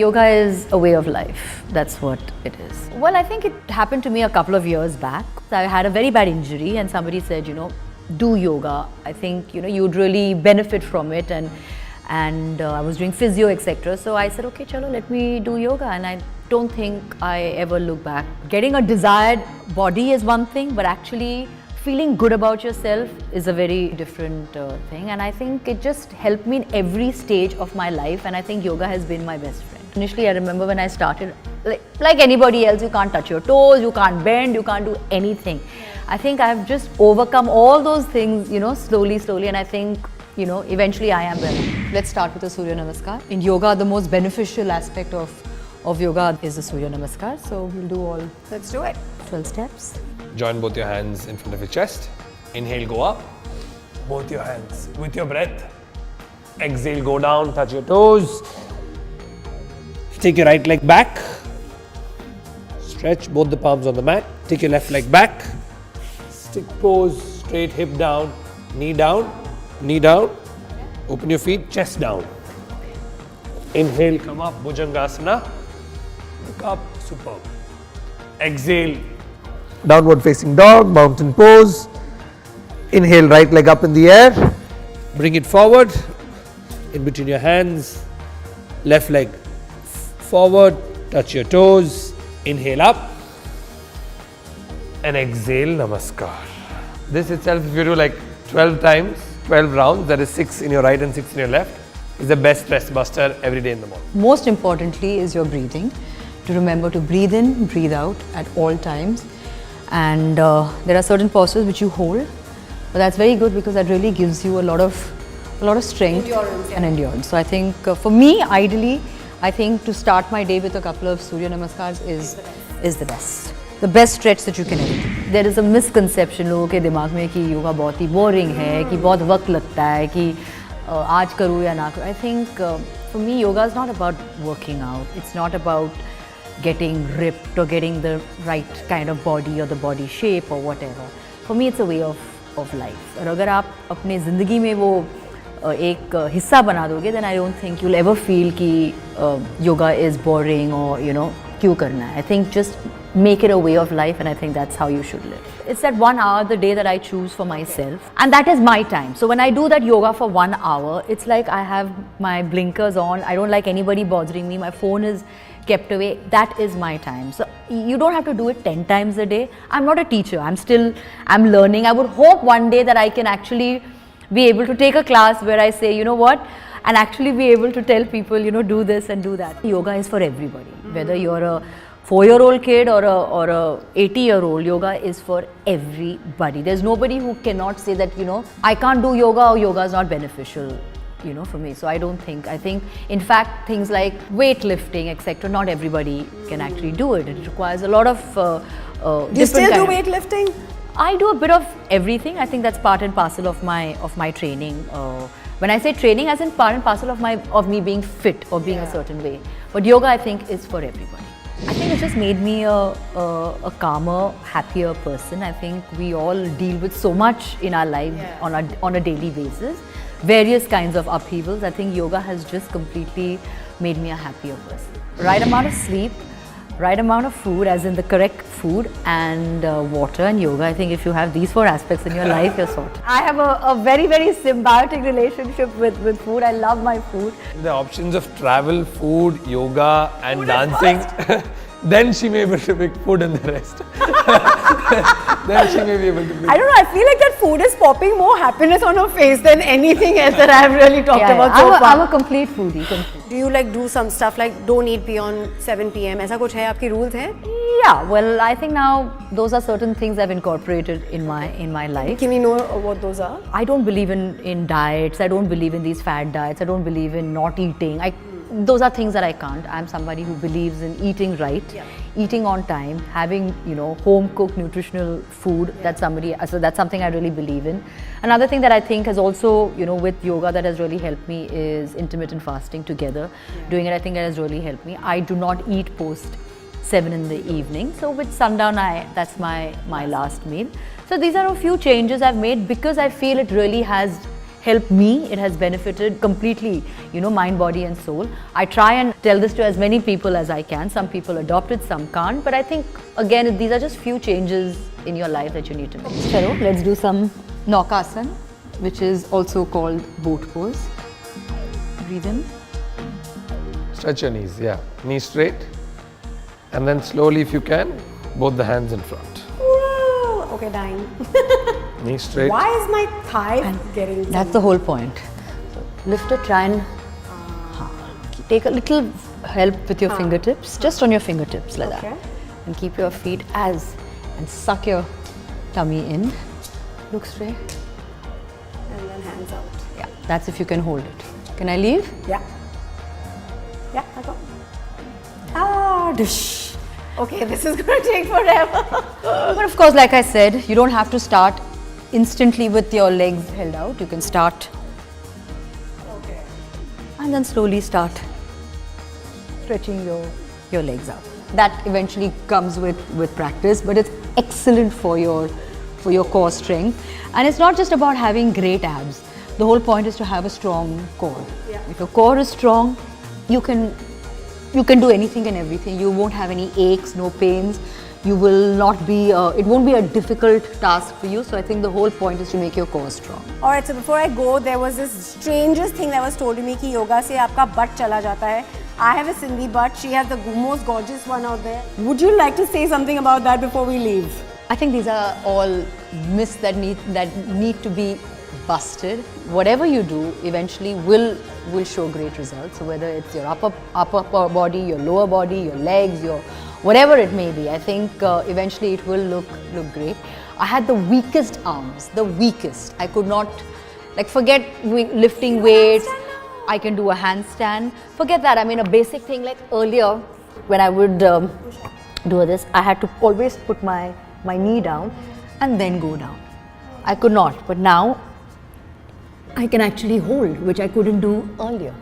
Yoga is a way of life. That's what it is. Well, I think it happened to me a couple of years back. I had a very bad injury and somebody said, do yoga. I think, you'd really benefit from it, and I was doing physio, etc. So I said, okay, chalo, let me do yoga, and I don't think I ever look back. Getting a desired body is one thing, but actually feeling good about yourself is a very different thing, and I think it just helped me in every stage of my life, and I think yoga has been my best friend. Initially, I remember when I started, like anybody else, you can't touch your toes, you can't bend, you can't do anything. I think I've just overcome all those things, slowly, and I think, eventually I am well. Let's start with the Surya Namaskar. In yoga, the most beneficial aspect of yoga is the Surya Namaskar, so we'll do all. Let's do it. 12 steps. Join both your hands in front of your chest. Inhale, go up. Both your hands with your breath. Exhale, go down, touch your toes. Take your right leg back. Stretch both the palms on the mat. Take your left leg back. Stick pose, straight hip down, knee down, knee down. Open your feet, chest down. Inhale, come up, Bhujangasana. Look up, superb. Exhale, downward facing dog, mountain pose. Inhale, right leg up in the air. Bring it forward, in between your hands. Left leg forward, touch your toes. Inhale up. And exhale, Namaskar. This itself, if you do like 12 times, 12 rounds, that is 6 in your right and 6 in your left, is the best stress buster every day in the morning. Most importantly is your breathing. To remember to breathe in, breathe out at all times. And there are certain postures which you hold, but that's very good because that really gives you a lot of strength and endurance. So I think for me, ideally, I think to start my day with a couple of Surya Namaskars is the best. The best stretch that you can ever do. There is a misconception लोगों के दिमाग में कि योगा बहुत ही boring है, कि बहुत वक्त लगता है, कि आज करूँ या ना करूँ. I think for me, yoga is not about working out. It's not about getting ripped or getting the right kind of body or the body shape or whatever. For me, it's a way of life. और अगर आप अपने ज़िंदगी में वो एक हिस्सा बना दोगे, then I don't think you'll ever feel कि yoga is boring or क्यों करना है. I think just make it a way of life, and I think that's how you should live. It's that 1 hour the day that I choose for myself, and that is my time. So when I do that yoga for 1 hour, it's like I have my blinkers on. I don't like anybody bothering me. My phone is kept away. That is my time. So you don't have to do it 10 times a day. I'm not a teacher. I'm learning. I would hope one day that I can actually be able to take a class where I say, and actually be able to tell people, do this and do that. Yoga is for everybody. Whether you're a 4-year-old kid or a 80-year-old, yoga is for everybody. There's nobody who cannot say that, I can't do yoga or yoga is not beneficial, for me. So I think in fact things like weightlifting, etc., not everybody can actually do it. It requires a lot of Do you still do weightlifting? I do a bit of everything. I think that's part and parcel of my training. When I say training, as in part and parcel of me being fit or being a certain way. But yoga, I think, is for everybody. I think it just made me a calmer, happier person. I think we all deal with so much in our lives on a daily basis. Various kinds of upheavals. I think yoga has just completely made me a happier person. Right amount of sleep, right amount of food, as in the correct food, and water and yoga. I think if you have these 4 aspects in your life, you're sorted. I have a very, very symbiotic relationship with food. I love my food. The options of travel, food, yoga and dancing. Then she may be able to pick food and the rest. Then she may be able to pick. I don't know, I feel like that food is popping more happiness on her face than anything else that I've really talked about so far. I'm a complete foodie. Do you do some stuff like don't eat beyond 7 p.m? ऐसा कुछ है आपके rules हैं? Yeah, well, I think now those are certain things I've incorporated in my life. Can we know what those are? I don't believe in diets. I don't believe in these fad diets. I don't believe in not eating. Those are things that I can't. I'm somebody who believes in eating right, eating on time, having home cooked nutritional food. That's something I really believe in. Another thing that I think has also with yoga that has really helped me is intermittent fasting together. Doing it, I think, that has really helped me. I do not eat post 7 in the evening. So with sundown, that's my last meal. So these are a few changes I've made because I feel it really has helped me, it has benefited completely, you know, mind, body and soul. I try and tell this to as many people as I can. Some people adopt it, some can't. But I think, again, these are just few changes in your life that you need to make. Chalo, let's do some Naukasana, which is also called boat pose. Breathe in. Stretch your knees, yeah. Knees straight. And then slowly, if you can, both the hands in front. Woo! Okay, dying. Knees straight. Why is my thigh getting... That's the whole point. So lift it, try and take a little help with your fingertips, just on your fingertips like that. And keep your feet and suck your tummy in. Look straight. And then hands out. Yeah, that's if you can hold it. Can I leave? Yeah. Yeah, I go. Ah, dish. Okay, this is going to take forever. But of course, like I said, you don't have to start instantly with your legs held out. You can start and then slowly start stretching your legs out. That eventually comes with practice, but it's excellent for your core strength. And it's not just about having great abs. The whole point is to have a strong core. Yeah. If your core is strong, you can do anything and everything. You won't have any aches, no pains. You will not be, it won't be a difficult task for you. So I think the whole point is to make your core strong. Alright, so before I go, there was this strangest thing that was told to me कि yoga से आपका butt चला जाता है. I have a Sindhi butt. She has the most gorgeous one out there. Would you like to say something about that before we leave? I think these are all myths that need to be busted. Whatever you do eventually will show great results. So whether it's your upper body, your lower body, your legs, your whatever it may be, I think eventually it will look great. I had the weakest arms, the weakest. I could not, like, forget lifting weights. I can do a handstand. Forget that. I mean, a basic thing like earlier when I would do this, I had to always put my knee down and then go down. I could not, but now I can actually hold, which I couldn't do earlier.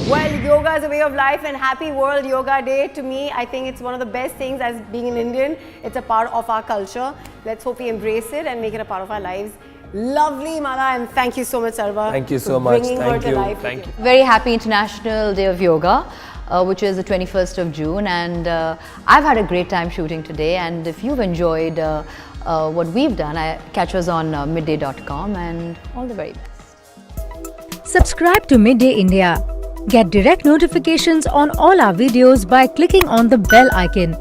Well, yoga is a way of life, and happy World Yoga Day. To me, I think it's one of the best things as being an Indian. It's a part of our culture. Let's hope we embrace it and make it a part of our lives. Lovely, Mala, and thank you so much, Sarva. Thank you so much. Bringing her Thank to you. life. Thank you. Very happy International Day of Yoga, which is the 21st of June, and I've had a great time shooting today. And if you've enjoyed what we've done, catch us on midday.com, and all the very best. Subscribe to Midday India. Get direct notifications on all our videos by clicking on the bell icon.